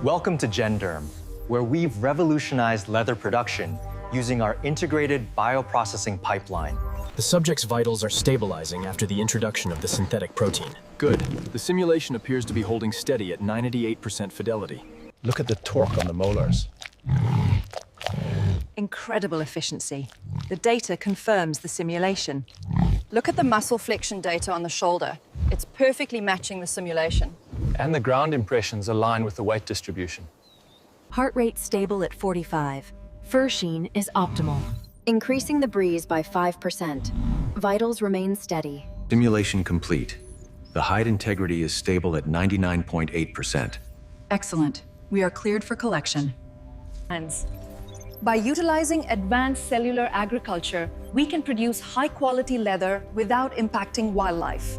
Welcome to Genderm, where we've revolutionized leather production using our integrated bioprocessing pipeline. The subject's vitals are stabilizing after the introduction of the synthetic protein. Good. The simulation appears to be holding steady at 98% fidelity. Look at the torque on the molars. Incredible efficiency. The data confirms the simulation. Look at the muscle flexion data on the shoulder. It's perfectly matching the simulation. And the ground impressions align with the weight distribution. Heart rate stable at 45. Fur sheen is optimal. Increasing the breeze by 5%. Vitals remain steady. Simulation complete. The hide integrity is stable at 99.8%. Excellent. We are cleared for collection. By utilizing advanced cellular agriculture, we can produce high-quality leather without impacting wildlife.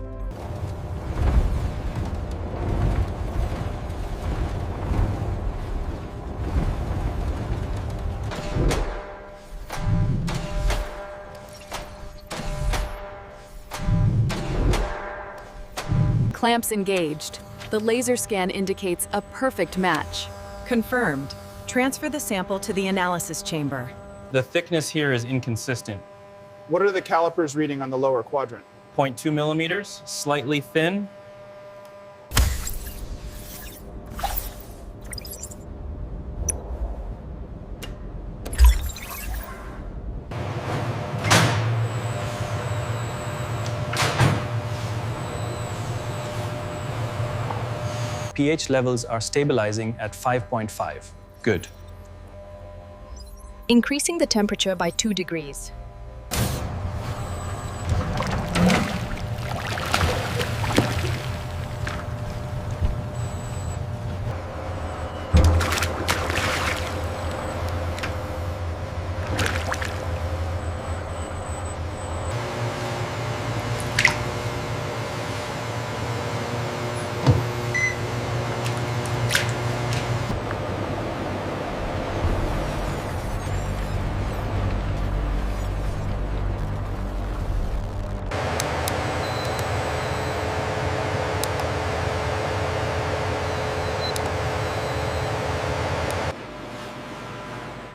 Clamps engaged. The laser scan indicates a perfect match. Confirmed. Transfer the sample to the analysis chamber. The thickness here is inconsistent. What are the calipers reading on the lower quadrant? 0.2 millimeters, slightly thin. pH levels are stabilizing at 5.5. Good. Increasing the temperature by 2 degrees.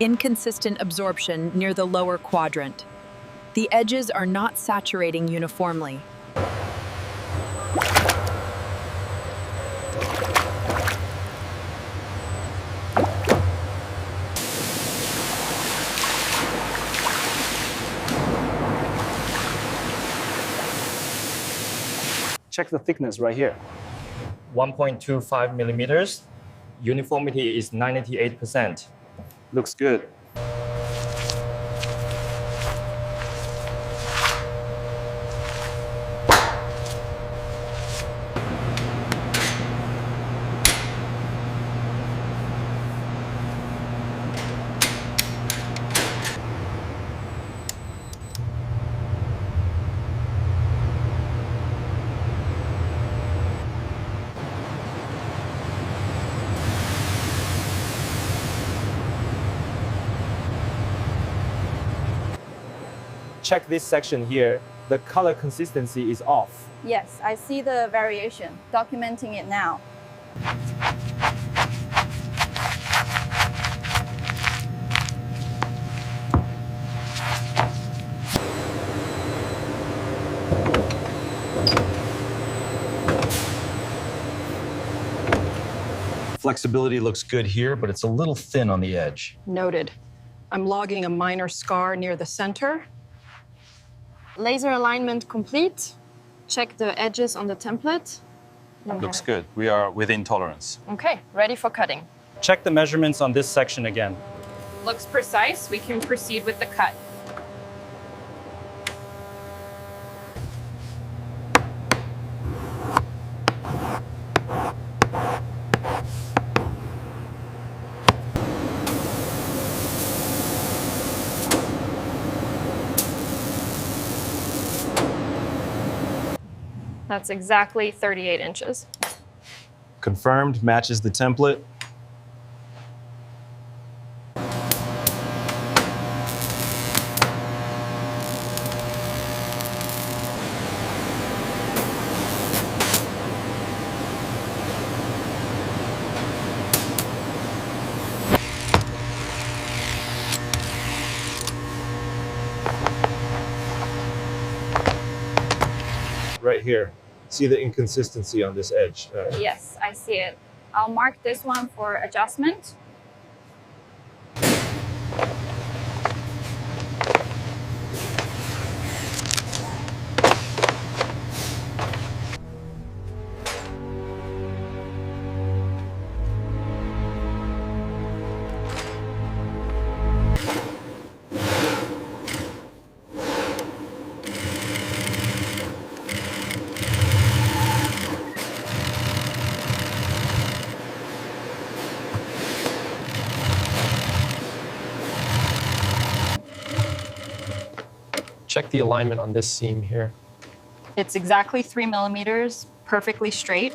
Inconsistent absorption near the lower quadrant. The edges are not saturating uniformly. Check the thickness right here. 1.25 millimeters. Uniformity is 98%. Looks good. Check this section here. The color consistency is off. Yes, I see the variation. Documenting it now. Flexibility looks good here, but it's a little thin on the edge. Noted. I'm logging a minor scar near the center. Laser alignment complete. Check the edges on the template. Looks good. We are within tolerance. Okay, ready for cutting. Check the measurements on this section again. Looks precise. We can proceed with the cut. That's exactly 38 inches. Confirmed, matches the template. right here. See the inconsistency on this edge. Yes, I see it. I'll mark this one for adjustment. Check the alignment on this seam here. It's exactly 3 millimeters, perfectly straight.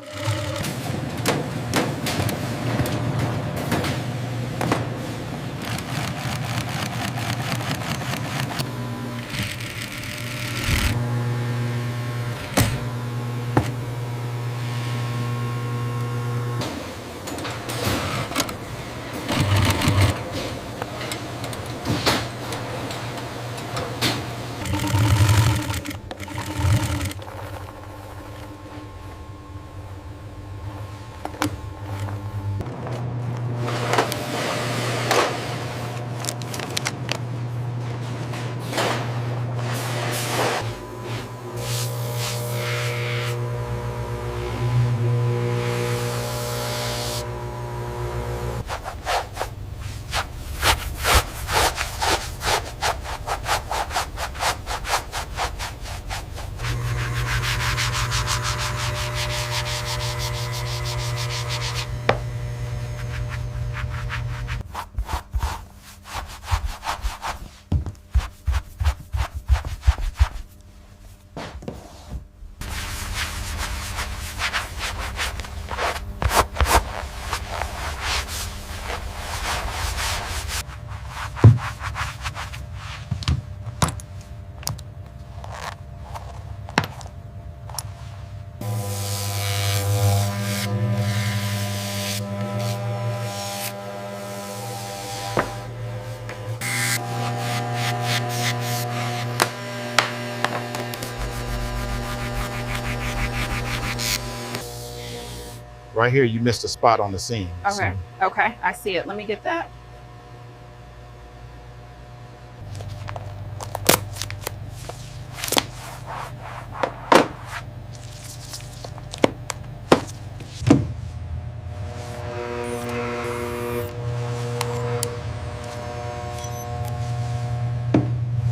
Right here, you missed a spot on the seam. Okay, okay, I see it. Let me get that.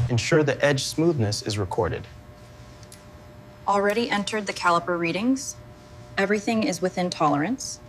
Ensure the edge smoothness is recorded. Already entered the caliper readings. Everything is within tolerance.